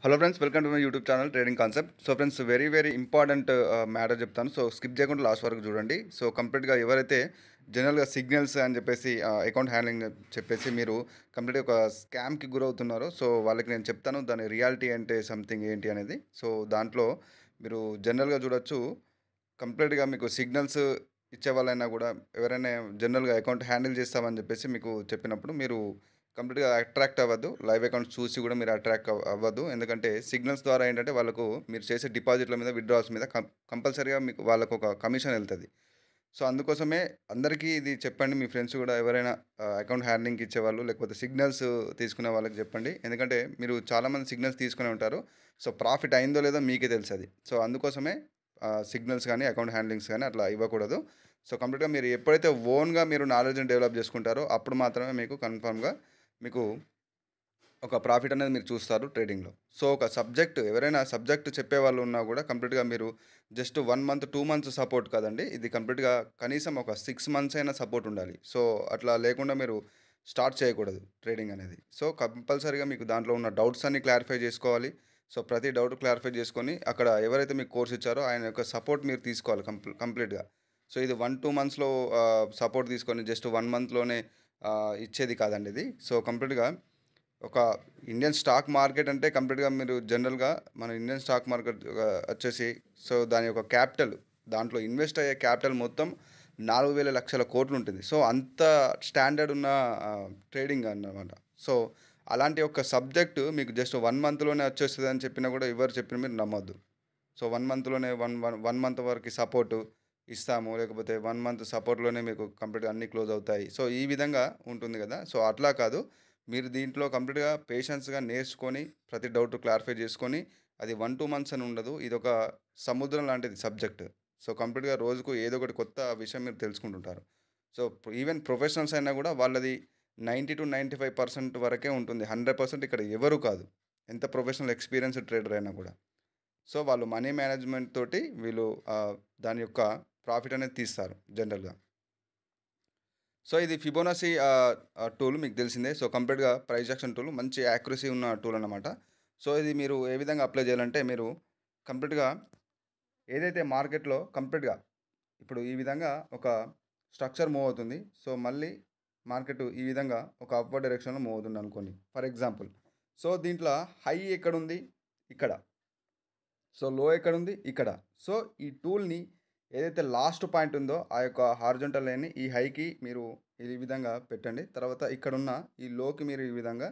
Hello friends, welcome to my YouTube channel trading concept. So friends, very very important matter చెప్తాను. So skip చేయకుండా last వరకు చూడండి. So కంప్లీట్గా ఎవరైతే జనరల్గా సిగ్నల్స్ అని చెప్పేసి అకౌంట్ హ్యాండ్లింగ్ చెప్పేసి మీరు కంప్లీట్గా ఒక స్కామ్కి గురవుతున్నారో, సో వాళ్ళకి నేను చెప్తాను దాని రియాలిటీ అంటే సంథింగ్ ఏంటి అనేది. సో దాంట్లో మీరు జనరల్గా చూడొచ్చు, కంప్లీట్గా మీకు సిగ్నల్స్ ఇచ్చే వాళ్ళైనా కూడా ఎవరైనా జనరల్గా అకౌంట్ హ్యాండిల్ చేస్తామని చెప్పేసి మీకు చెప్పినప్పుడు మీరు కంప్లీట్గా అట్రాక్ట్ అవ్వద్దు. లైవ్ అకౌంట్స్ చూసి కూడా మీరు అట్రాక్ట్ అవ్వద్దు. ఎందుకంటే సిగ్నల్స్ ద్వారా ఏంటంటే వాళ్ళకు మీరు చేసే డిపాజిట్ల మీద, విత్‌డ్రాల్స్ మీద కంపల్సరీగా మీకు వాళ్ళకు ఒక కమిషన్ వెళ్తది. సో అందుకోసమే అందరికీ ఇది చెప్పండి. మీ ఫ్రెండ్స్ కూడా ఎవరైనా అకౌంట్ హ్యాండ్లింగ్‌కి ఇచ్చేవాళ్ళు లేకపోతే సిగ్నల్స్ తీసుకునే వాళ్ళకి చెప్పండి. ఎందుకంటే మీరు చాలామంది సిగ్నల్స్ తీసుకునే ఉంటారు. సో ప్రాఫిట్ అయిందో లేదో మీకే తెలుసది. సో అందుకోసమే సిగ్నల్స్ గానీ, అకౌంట్ హ్యాండ్లింగ్స్ గానీ అట్లా ఇవ్వకూడదు. సో కంప్లీట్‌గా మీరు ఎప్పుడైతే ఓన్‌గా మీరు నాలెడ్జ్‌ని డెవలప్ చేసుకుంటారో అప్పుడు మాత్రమే మీకు కన్ఫర్మ్‌గా మీకు ఒక ప్రాఫిట్ అనేది మీరు చూస్తారు ట్రేడింగ్‌లో. సో ఒక సబ్జెక్ట్ ఎవరైనా సబ్జెక్ట్ చెప్పేవాళ్ళు ఉన్నా కూడా కంప్లీట్‌గా మీరు జస్ట్ 1 మంత్, 2 మంత్స్ సపోర్ట్ కాదండి. ఇది కంప్లీట్‌గా కనీసం ఒక 6 మంత్స్ అయినా సపోర్ట్ ఉండాలి. సో అట్లా లేకుండా మీరు స్టార్ట్ చేయకూడదు ట్రేడింగ్ అనేది. సో కంపల్సరీగా మీకు దాంట్లో ఉన్న డౌట్స్ అన్నీ క్లారిఫై చేసుకోవాలి. సో ప్రతి డౌట్ క్లారిఫై చేసుకొని అక్కడ ఎవరైతే మీకు కోర్స్ ఇచ్చారో ఆయన యొక్క సపోర్ట్ మీరు తీసుకోవాలి కంప్లీట్‌గా. సో ఇది 1, 2 మంత్స్‌లో సపోర్ట్ తీసుకొని జస్ట్ 1 మంత్‌లోనే ఇచ్చేది కాదండి ఇది. సో కంప్లీట్‌గా ఒక ఇండియన్ స్టాక్ మార్కెట్ అంటే కంప్లీట్‌గా మీరు జనరల్‌గా మన ఇండియన్ స్టాక్ మార్కెట్ వచ్చేసి సో దాని యొక్క క్యాపిటల్, దాంట్లో ఇన్వెస్ట్ అయ్యే క్యాపిటల్ మొత్తం 4,000 లక్షల కోట్లు ఉంటుంది. సో అంత స్టాండర్డ్ ఉన్న ట్రేడింగ్ అన్నమాట. సో అలాంటి ఒక సబ్జెక్ట్ మీకు జస్ట్ 1 మంత్‌లోనే వచ్చేస్తదని చెప్పినా కూడా ఎవరు చెప్పినా మీరు నమ్మొద్దు. సో 1 మంత్‌లోనే 1 మంత్ వరకు సపోర్టు ఇస్తాము. లేకపోతే 1 మంత్ సపోర్ట్‌లోనే మీకు కంప్లీట్‌గా అన్నీ క్లోజ్ అవుతాయి. సో ఈ విధంగా ఉంటుంది కదా! సో అట్లా కాదు. మీరు దీంట్లో కంప్లీట్‌గా పేషెన్స్‌గా నేర్చుకొని ప్రతి డౌట్ క్లారిఫై చేసుకొని అది 1, 2 మంత్స్ అని ఉండదు. ఇదొక సముద్రం లాంటిది సబ్జెక్ట్. సో కంప్లీట్‌గా రోజుకు ఏదో ఒకటి కొత్త విషయం మీరు తెలుసుకుంటుంటారు. సో ఈవెన్ ప్రొఫెషనల్స్ అయినా కూడా వాళ్ళది 90-95% వరకే ఉంటుంది. 100% ఇక్కడ ఎవరు కాదు. ఎంత ప్రొఫెషనల్ ఎక్స్‌పీరియన్స్‌డ్ ట్రేడర్ అయినా కూడా. సో వాళ్ళు మనీ మేనేజ్‌మెంట్ తోటి వీళ్ళు దాని యొక్క ప్రాఫిట్ అనేది తీస్తారు జనరల్‌గా. సో ఇది ఫిబొనాసి టూల్ మీకు తెలిసిందే. సో కంప్లీట్‌గా ప్రైస్ యాక్షన్ టూల్ మంచి యాక్యురసీ ఉన్న టూల్ అన్నమాట. సో ఇది మీరు ఏ విధంగా అప్లై చేయాలంటే మీరు కంప్లీట్‌గా ఏదైతే మార్కెట్‌లో కంప్లీట్‌గా ఇప్పుడు ఈ విధంగా ఒక స్ట్రక్చర్ మూవ్ అవుతుంది. సో మళ్ళీ మార్కెట్ ఈ విధంగా ఒక అప్‌వర్డ్ డైరెక్షన్‌లో మూవ్ అవుతుంది అనుకోండి. For example. సో దీంట్లో హై ఎక్కడుంది? ఇక్కడ. సో లో ఎక్కడుంది? ఇక్కడ. సో ఈ టూల్‌ని ఏదైతే లాస్ట్ పాయింట్ ఉందో ఆ యొక్క హారిజాంటల్ లైన్‌ని ఈ హైకి మీరు ఈ విధంగా పెట్టండి. తర్వాత ఇక్కడున్న ఈ లోకి మీరు ఈ విధంగా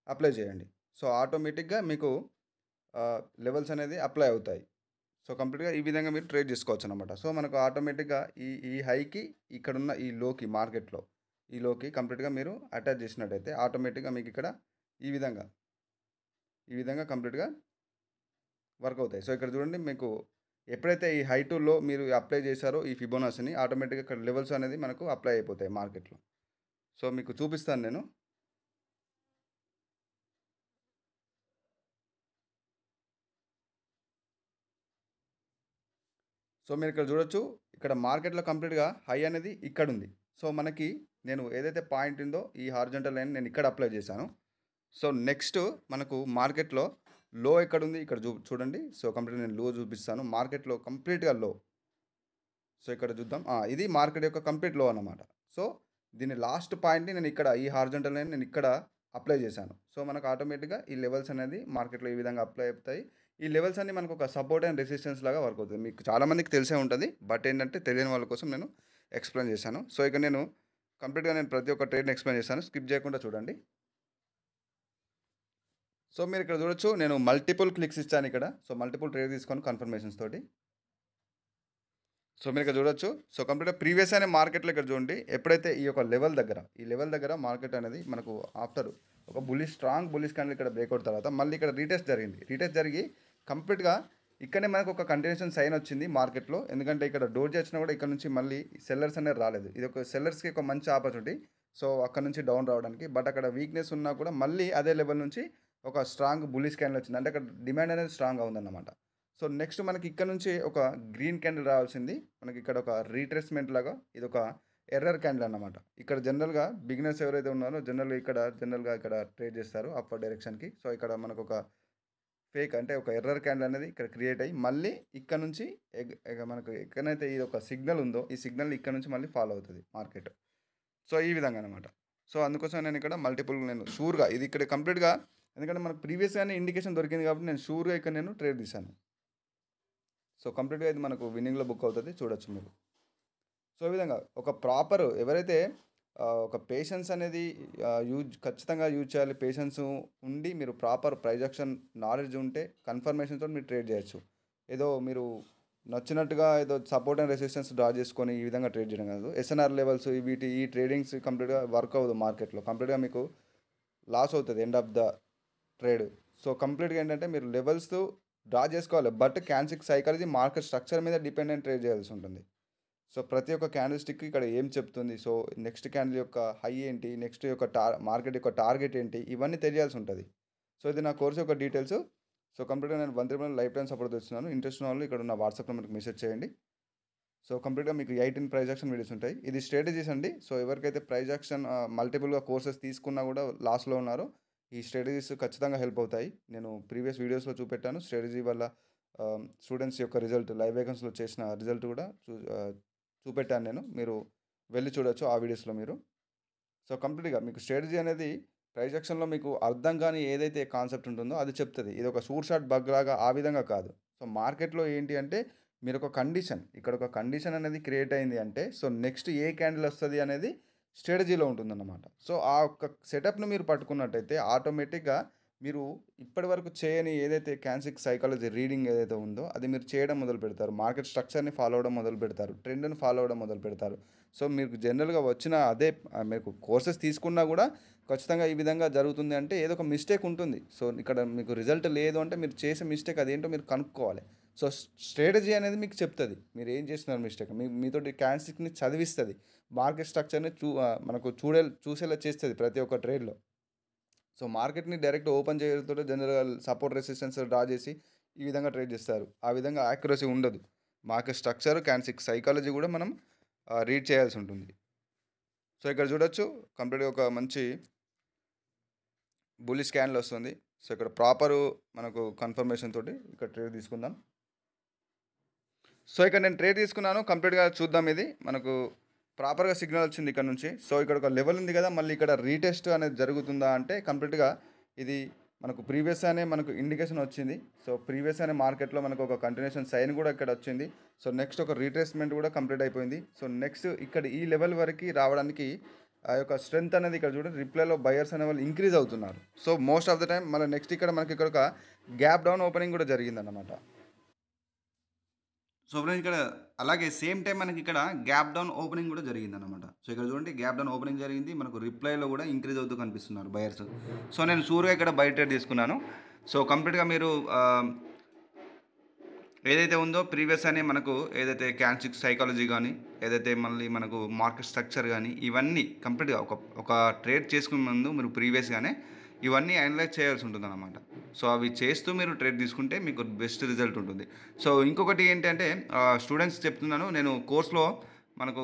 అప్లై చేయండి. సో ఆటోమేటిక్‌గా మీకు లెవెల్స్ అనేది అప్లై అవుతాయి. సో కంప్లీట్‌గా ఈ విధంగా మీరు ట్రేడ్ చేసుకోవచ్చనమాట. సో మనకు ఆటోమేటిక్‌గా ఈ ఈ హైకి ఇక్కడున్న ఈ లోకి మార్కెట్‌లో ఈ లోకి కంప్లీట్‌గా మీరు అటాచ్ చేసినట్టయితే ఆటోమేటిక్‌గా మీకు ఇక్కడ ఈ విధంగా, ఈ విధంగా కంప్లీట్‌గా వర్క్ అవుతాయి. సో ఇక్కడ చూడండి మీకు ఎప్పుడైతే ఈ హై టు లో మీరు అప్లై చేశారో ఈ ఫిబొనాసిని ఆటోమేటిక్‌గా ఇక్కడ లెవెల్స్ అనేది మనకు అప్లై అయిపోతాయి మార్కెట్‌లో. సో మీకు చూపిస్తాను నేను. సో మీరు ఇక్కడ చూడొచ్చు. ఇక్కడ మార్కెట్‌లో కంప్లీట్‌గా హై అనేది ఇక్కడుంది. సో మనకి నేను ఏదైతే పాయింట్ ఉందో ఈ హారిజాంటల్ లైన్ నేను ఇక్కడ అప్లై చేశాను. సో నెక్స్ట్ మనకు మార్కెట్‌లో లో ఎక్కడుంది? ఇక్కడ చూడండి. సో కంప్లీట్‌గా నేను లో చూపిస్తాను. మార్కెట్‌లో కంప్లీట్‌గా లో. సో ఇక్కడ చూద్దాం. ఇది మార్కెట్ యొక్క కంప్లీట్ లో అన్నమాట. సో దీని లాస్ట్ పాయింట్‌ని నేను ఇక్కడ ఈ హారిజాంటల్ లైన్ నేను ఇక్కడ అప్లై చేశాను. సో మనకు ఆటోమేటిక్‌గా ఈ లెవెల్స్ అనేది మార్కెట్‌లో ఈ విధంగా అప్లై అవుతాయి. ఈ లెవెల్స్ అన్నీ మనకు ఒక సపోర్ట్ అండ్ రెసిస్టెన్స్ లాగా వర్క్ అవుతుంది. మీకు చాలా మందికి తెలిసే ఉంటది. బట్ ఏంటంటే తెలియని వాళ్ళ కోసం నేను ఎక్స్‌ప్లెయిన్ చేశాను. సో ఇక నేను కంప్లీట్‌గా నేను ప్రతి ఒక్క ట్రేడ్‌ని ఎక్స్‌ప్లెయిన్ చేశాను. స్కిప్ చేయకుండా చూడండి. సో మీరు ఇక్కడ చూడొచ్చు. నేను మల్టిపుల్ క్లిక్స్ ఇచ్చాను ఇక్కడ. సో మల్టిపుల్ ట్రేడ్ తీసుకొని కన్ఫర్మేషన్స్ తోటి. సో మీరు ఇక్కడ చూడొచ్చు. సో కంప్లీట్‌గా ప్రీవియస్ అనే మార్కెట్‌లో ఇక్కడ చూడండి. ఎప్పుడైతే ఈ యొక్క లెవెల్ దగ్గర, ఈ లెవెల్ దగ్గర మార్కెట్ అనేది మనకు ఆఫ్టర్ ఒక స్ట్రాంగ్ బుల్లిష్ క్యాండిల్ ఇక్కడ బ్రేక్‌ఔట్ తర్వాత మళ్ళీ ఇక్కడ రీటెస్ట్ జరిగింది. రీటెస్ట్ జరిగి కంప్లీట్‌గా ఇక్కడనే మనకు ఒక కంటిన్యూయేషన్ సైన్ వచ్చింది మార్కెట్‌లో. ఎందుకంటే ఇక్కడ డోజీ వచ్చినా కూడా ఇక్కడ నుంచి మళ్ళీ సెల్లర్స్ అనేది రాలేదు. ఇది ఒక సెల్లర్స్‌కి ఒక మంచి ఆపర్చునిటీ. సో అక్కడ నుంచి డౌన్ రావడానికి. బట్ అక్కడ వీక్‌నెస్ ఉన్నా కూడా మళ్ళీ అదే లెవెల్ నుంచి ఒక స్ట్రాంగ్ బుల్లిష్ క్యాండిల్ వచ్చింది. అంటే అక్కడ డిమాండ్ అనేది స్ట్రాంగ్‌గా ఉందన్నమాట. సో నెక్స్ట్ మనకి ఇక్కడ నుంచి ఒక గ్రీన్ క్యాండిల్ రావాల్సింది. మనకి ఇక్కడ ఒక రీట్రేస్మెంట్ లాగా ఇదొక ఎర్రర్ క్యాండిల్ అన్నమాట. ఇక్కడ జనరల్‌గా బిగినర్స్ ఎవరైతే ఉన్నారో జనరల్‌గా ఇక్కడ ట్రేడ్ చేస్తారు అప్‌వర్డ్ డైరెక్షన్‌కి. సో ఇక్కడ మనకొక ఫేక్ అంటే ఒక ఎర్రర్ క్యాండిల్ అనేది ఇక్కడ క్రియేట్ అయ్యి మళ్ళీ ఇక్కడ నుంచి మనకు ఎక్కడైతే ఇది ఒక సిగ్నల్ ఉందో ఈ సిగ్నల్ ఇక్కడ నుంచి మళ్ళీ ఫాలో అవుతుంది మార్కెట్. సో ఈ విధంగా అనమాట. సో అందుకోసం నేను ఇక్కడ మల్టిపుల్ నేను షూర్గా ఇది ఇక్కడ కంప్లీట్గా, ఎందుకంటే మనకు ప్రీవియస్గానే ఇండికేషన్ దొరికింది కాబట్టి నేను షూర్గా ఇక్కడ నేను ట్రేడ్ తీశాను. సో కంప్లీట్గా ఇది మనకు విన్నింగ్లో బుక్ అవుతుంది, చూడొచ్చు మీరు. సో ఈ విధంగా ఒక ప్రాపర్ ఎవరైతే ఒక పేషెన్స్ అనేది ఖచ్చితంగా యూజ్ చేయాలి. పేషెన్స్ ఉండి మీరు ప్రాపర్ ప్రైజెక్షన్ నాలెడ్జ్ ఉంటే కన్ఫర్మేషన్తో మీరు ట్రేడ్ చేయొచ్చు. ఏదో మీరు నచ్చినట్టుగా ఏదో సపోర్ట్ అండ్ రెసిస్టెన్స్ డ్రా చేసుకొని ఈ విధంగా ట్రేడ్ చేయడం కాదు. ఎస్ఎన్ఆర్ లెవెల్స్ ఈ ట్రేడింగ్స్ కంప్లీట్గా వర్క్ అవ్వదు మార్కెట్లో, కంప్లీట్గా మీకు లాస్ అవుతుంది end of the trade. So కంప్లీట్గా ఏంటంటే మీరు లెవెల్స్ డ్రా చేసుకోవాలి, but candle psychology market structure మీద డిపెండెంట్ ట్రేడ్ చేయాల్సి ఉంటుంది. సో ప్రతి ఒక్క క్యాండిల్ స్టిక్ ఇక్కడ ఏం చెప్తుంది, సో నెక్స్ట్ క్యాండిల్ యొక్క హై ఏంటి, నెక్స్ట్ యొక్క మార్కెట్ యొక్క టార్గెట్ ఏంటి, ఇవన్నీ తెలియాల్సి ఉంటుంది. సో ఇది నా కోర్స్ యొక్క డీటెయిల్స్. సో కంప్లీట్గా నేను 1 లైఫ్ టైం సపోర్ట్ ఇస్తున్నాను. ఇంట్రెస్ట్ ఉన్న వాళ్ళు ఇక్కడ ఉన్న వాట్సాప్ నెంబర్కి మెసేజ్ చేయండి. సో కంప్లీట్గా మీకు 18 ప్రైజ్ యాక్షన్ వీడియోస్ ఉంటాయి. ఇది స్ట్రాటజీస్ అండి. సో ఎవరికైతే ప్రైజ్ యాక్షన్ మల్టిపుల్గా కోర్సెస్ తీసుకున్నా కూడా లాస్లో ఉన్నారో ఈ స్ట్రాటజీస్ ఖచ్చితంగా హెల్ప్ అవుతాయి. నేను ప్రీవియస్ వీడియోస్లో చూపెట్టాను స్ట్రాటజీ వల్ల స్టూడెంట్స్ యొక్క రిజల్ట్, లైవ్ వేకెన్స్లో చేసిన రిజల్ట్ కూడా చూపెట్టాను నేను, మీరు వెళ్ళి చూడొచ్చు ఆ వీడియోస్లో మీరు. సో కంప్లీట్గా మీకు స్ట్రాటజీ అనేది ప్రైజ్ యాక్షన్లో మీకు అర్థం కానీ ఏదైతే కాన్సెప్ట్ ఉంటుందో అది చెప్తుంది. ఇది ఒక షూర్ షాట్ బగ్ లాగా ఆ విధంగా కాదు. సో మార్కెట్లో ఏంటి అంటే మీరు ఒక కండిషన్, ఇక్కడ ఒక కండిషన్ అనేది క్రియేట్ అయింది అంటే సో నెక్స్ట్ ఏ క్యాండిల్ వస్తుంది అనేది స్ట్రాటజీలో ఉంటుందన్నమాట. సో ఆ ఒక్క సెటప్ను మీరు పట్టుకున్నట్టయితే ఆటోమేటిక్గా మీరు ఇప్పటి వరకు చేయని ఏదైతే క్యాన్సిక్ సైకాలజీ రీడింగ్ ఏదైతే ఉందో అది మీరు చేయడం మొదలు పెడతారు. మార్కెట్ స్ట్రక్చర్ని ఫాలో అవ్వడం మొదలు పెడతారు, ట్రెండ్ని ఫాలో అవ్వడం మొదలు పెడతారు. సో మీకు జనరల్గా వచ్చిన అదే మీకు కోర్సెస్ తీసుకున్నా కూడా ఖచ్చితంగా ఈ విధంగా జరుగుతుంది అంటే ఏదో ఒక మిస్టేక్ ఉంటుంది. సో ఇక్కడ మీకు రిజల్ట్ లేదు అంటే మీరు చేసే మిస్టేక్ అదేంటో మీరు కనుక్కోవాలి. సో స్ట్రాటజీ అనేది మీకు చెప్తుంది మీరు ఏం చేస్తున్నారు మిస్టేక్, మీతోటి క్యాన్సిక్ని చదివిస్తుంది, మార్కెట్ స్ట్రక్చర్ని మనకు చూసేలా చేస్తుంది ప్రతి ఒక్క ట్రేడ్లో. సో మార్కెట్ని డైరెక్ట్ ఓపెన్ చేయడంతో జనరల్గా సపోర్ట్ రెసిస్టెన్స్ డ్రా చేసి ఈ విధంగా ట్రేడ్ చేస్తారు. ఆ విధంగా యాక్యురసీ ఉండదు. మార్కెట్ స్ట్రక్చర్ క్యాన్సిక్ సైకాలజీ కూడా మనం రీడ్ చేయాల్సి ఉంటుంది. సో ఇక్కడ చూడొచ్చు కంప్లీట్గా ఒక మంచి బుల్లిష్ క్యాండిల్ వస్తుంది. సో ఇక్కడ ప్రాపరు మనకు కన్ఫర్మేషన్ తోటి ఇక్కడ ట్రేడ్ తీసుకుందాం. సో ఇక్కడ నేను ట్రేడ్ తీసుకున్నాను, కంప్లీట్గా చూద్దాం. ఇది మనకు ప్రాపర్గా సిగ్నల్ వచ్చింది ఇక్కడ నుంచి. సో ఇక్కడ ఒక లెవెల్ ఉంది కదా, మళ్ళీ ఇక్కడ రీటెస్ట్ అనేది జరుగుతుందా అంటే కంప్లీట్గా ఇది మనకు ప్రీవియస్ అనే మనకు ఇండికేషన్ వచ్చింది. సో ప్రీవియస్ అనే మార్కెట్లో మనకు ఒక కంటిన్యూషన్ సైన్ కూడా ఇక్కడ వచ్చింది. సో నెక్స్ట్ ఒక రీట్రేస్మెంట్ కూడా కంప్లీట్ అయిపోయింది. సో నెక్స్ట్ ఇక్కడ ఈ లెవెల్ వరకు రావడానికి ఆ యొక్క స్ట్రెంత్ అనేది ఇక్కడ చూడండి రిప్లైలో బయర్స్ అనే వాళ్ళు ఇంక్రీజ్ అవుతున్నారు. So most of the time మళ్ళీ నెక్స్ట్ ఇక్కడ మనకి ఇక్కడ ఒక గ్యాప్ డౌన్ ఓపెనింగ్ కూడా జరిగిందన్నమాట. సో ఫ్రెండ్స్ ఇక్కడ అలాగే సేమ్ టైం మనకి ఇక్కడ గ్యాప్ డౌన్ ఓపెనింగ్ కూడా జరిగిందన్నమాట. సో ఇక్కడ చూడండి గ్యాప్ డౌన్ ఓపెనింగ్ జరిగింది, మనకు రిప్లైలో కూడా ఇంక్రీజ్ అవుతూ కనిపిస్తున్నారు బయర్స్. సో నేను షూర్గా ఇక్కడ బై ట్రేడ్ తీసుకున్నాను. సో కంప్లీట్గా మీరు ఏదైతే ఉందో ప్రీవియస్ అని మనకు ఏదైతే క్యాన్సిక్ సైకాలజీ కానీ ఏదైతే మళ్ళీ మనకు మార్కెట్ స్ట్రక్చర్ కానీ ఇవన్నీ కంప్లీట్గా ఒక ట్రేడ్ చేసుకునే ముందు మీరు ప్రీవియస్గానే ఇవన్నీ అనలైజ్ చేయాల్సి ఉంటుంది అన్నమాట. సో అవి చేస్తూ మీరు ట్రేడ్ తీసుకుంటే మీకు బెస్ట్ రిజల్ట్ ఉంటుంది. సో ఇంకొకటి ఏంటంటే స్టూడెంట్స్ చెప్తున్నాను, నేను కోర్స్లో మనకు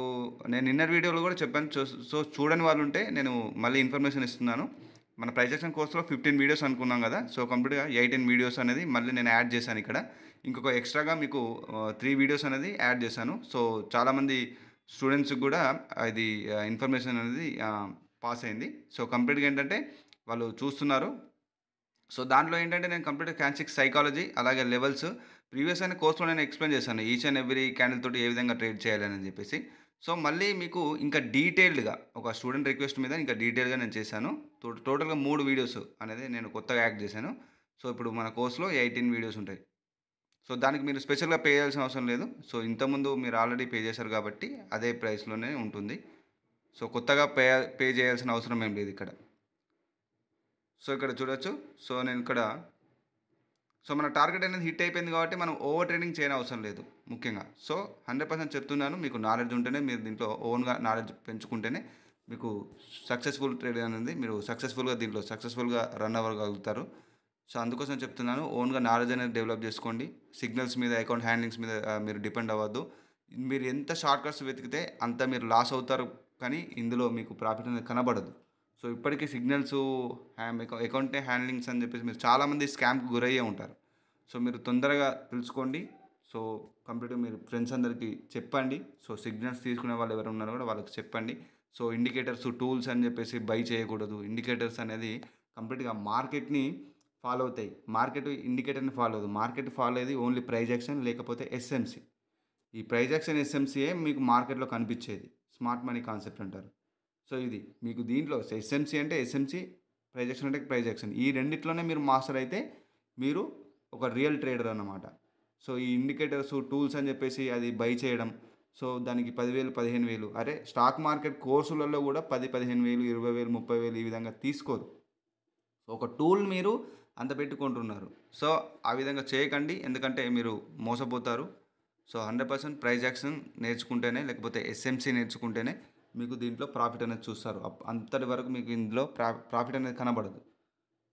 నేను ఇన్నర్ వీడియోలో కూడా చెప్పాను. సో చూడని వాళ్ళు ఉంటే నేను మళ్ళీ ఇన్ఫర్మేషన్ ఇస్తున్నాను. మన ప్రైజెక్షన్ కోర్స్లో 15 వీడియోస్ అనుకున్నాం కదా, సో కంప్లీట్గా 18 వీడియోస్ అనేది మళ్ళీ నేను యాడ్ చేశాను. ఇక్కడ ఇంకొక ఎక్స్ట్రాగా మీకు 3 వీడియోస్ అనేది యాడ్ చేశాను. సో చాలామంది స్టూడెంట్స్కి కూడా ఇది ఇన్ఫర్మేషన్ అనేది పాస్ అయింది. సో కంప్లీట్గా ఏంటంటే వాళ్ళు చూస్తున్నారు. సో దాంట్లో ఏంటంటే నేను కంప్లీట్గా క్యాన్సిక్ సైకాలజీ అలాగే లెవెల్స్ ప్రీవియస్ అయిన కోర్స్లో నేను ఎక్స్ప్లెయిన్ చేశాను ఈచ్ అండ్ ఎవ్రీ క్యాండిల్ తోటి ఏ విధంగా ట్రేడ్ చేయాలని చెప్పేసి. సో మళ్ళీ మీకు ఇంకా డీటెయిల్డ్గా ఒక స్టూడెంట్ రిక్వెస్ట్ మీద ఇంకా డీటెయిల్గా నేను చేశాను. టోటల్గా 3 వీడియోస్ అనేది నేను కొత్తగా యాడ్ చేశాను. సో ఇప్పుడు మన కోర్స్లో 18 వీడియోస్ ఉంటాయి. సో దానికి మీరు స్పెషల్గా పే చేయాల్సిన అవసరం లేదు. సో ఇంతకుముందు మీరు ఆల్రెడీ పే చేశారు కాబట్టి అదే ప్రైస్లోనే ఉంటుంది. సో కొత్తగా పే చేయాల్సిన అవసరం ఏం లేదు ఇక్కడ. సో ఇక్కడ చూడొచ్చు. సో నేను ఇక్కడ సో మన టార్గెట్ అనేది హిట్ అయిపోయింది కాబట్టి మనం ఓవర్ ట్రేడింగ్ చేయని అవసరం లేదు ముఖ్యంగా. సో 100% చెప్తున్నాను, మీకు నాలెడ్జ్ ఉంటేనే మీరు దీంట్లో ఓన్గా నాలెడ్జ్ పెంచుకుంటేనే మీకు సక్సెస్ఫుల్ ట్రేడ్ అనేది మీరు దీంట్లో సక్సెస్ఫుల్గా రన్ అవ్వగలుగుతారు. సో అందుకోసం చెప్తున్నాను, ఓన్గా నాలెడ్జ్ అనేది డెవలప్ చేసుకోండి. సిగ్నల్స్ మీద అకౌంట్ హ్యాండ్లింగ్స్ మీద మీరు డిపెండ్ అవ్వద్దు. మీరు ఎంత షార్ట్ కట్స్ వెతికితే అంత మీరు లాస్ అవుతారు, కానీ ఇందులో మీకు ప్రాఫిట్ అనేది కనబడదు. సో ఇప్పటికీ సిగ్నల్స్ అకౌంట్ హ్యాండ్లింగ్స్ అని చెప్పేసి మీరు చాలామంది స్కామ్కి గురయ్యే ఉంటారు. సో మీరు తొందరగా తెలుసుకోండి. సో కంప్లీట్గా మీరు ఫ్రెండ్స్ అందరికీ చెప్పండి. సో సిగ్నల్స్ తీసుకునే వాళ్ళు ఎవరు ఉన్నారో కూడా వాళ్ళకి చెప్పండి. సో ఇండికేటర్స్ టూల్స్ అని చెప్పేసి బై చేయకూడదు. ఇండికేటర్స్ అనేది కంప్లీట్గా మార్కెట్ని ఫాలో అవుతాయి. మార్కెట్ ఇండికేటర్ని ఫాలో అవ్వదు. మార్కెట్ ఫాలో అయ్యేది ఓన్లీ ప్రైజ్ యాక్షన్ లేకపోతే ఎస్ఎంసి. ఈ ప్రైజ్ యాక్షన్ ఎస్ఎంసీయే మీకు మార్కెట్లో కనిపించేది. స్మార్ట్ మనీ కాన్సెప్ట్ అంటారు. సో ఇది మీకు దీంట్లో ఎస్ఎంసీ అంటే ఎస్ఎంసీ, ప్రైజ్ యాక్షన్ అంటే ప్రైజ్ యాక్షన్. ఈ రెండిట్లోనే మీరు మాస్టర్ అయితే మీరు ఒక రియల్ ట్రేడర్ అన్నమాట. సో ఈ ఇండికేటర్స్ టూల్స్ అని చెప్పేసి అది బై చేయడం, సో దానికి 10,000 15,000 అరే స్టాక్ మార్కెట్ కోర్సులలో కూడా 10 15,000 20,000 30,000 ఈ విధంగా తీసుకోరు. సో ఒక టూల్ మీరు అంత పెట్టుకుంటున్నారు. సో ఆ విధంగా చేయకండి, ఎందుకంటే మీరు మోసపోతారు. సో 100% ప్రైజ్ యాక్షన్ నేర్చుకుంటేనే లేకపోతే ఎస్ఎంసీ నేర్చుకుంటేనే మీకు దీంట్లో ప్రాఫిట్ అనేది చూస్తారు. అంతటి వరకు మీకు ఇందులో ప్రాఫిట్ అనేది కనబడదు.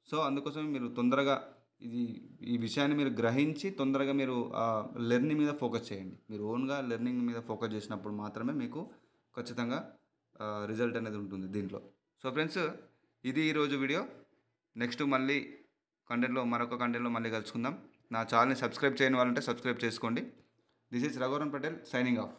సో అందుకోసం మీరు తొందరగా ఈ విషయాన్ని మీరు గ్రహించి తొందరగా మీరు లెర్నింగ్ మీద ఫోకస్ చేయండి. మీరు ఓన్గా లెర్నింగ్ మీద ఫోకస్ చేసినప్పుడు మాత్రమే మీకు ఖచ్చితంగా రిజల్ట్ అనేది ఉంటుంది దీంట్లో. సో ఫ్రెండ్స్, ఇది ఈరోజు వీడియో. నెక్స్ట్ మళ్ళీ మరొక కంటెంట్లో మళ్ళీ కలుసుకుందాం. నా ఛానల్ని సబ్స్క్రైబ్ చేయని వాళ్ళంటే సబ్స్క్రైబ్ చేసుకోండి. This is Raghuvaran Patel signing off.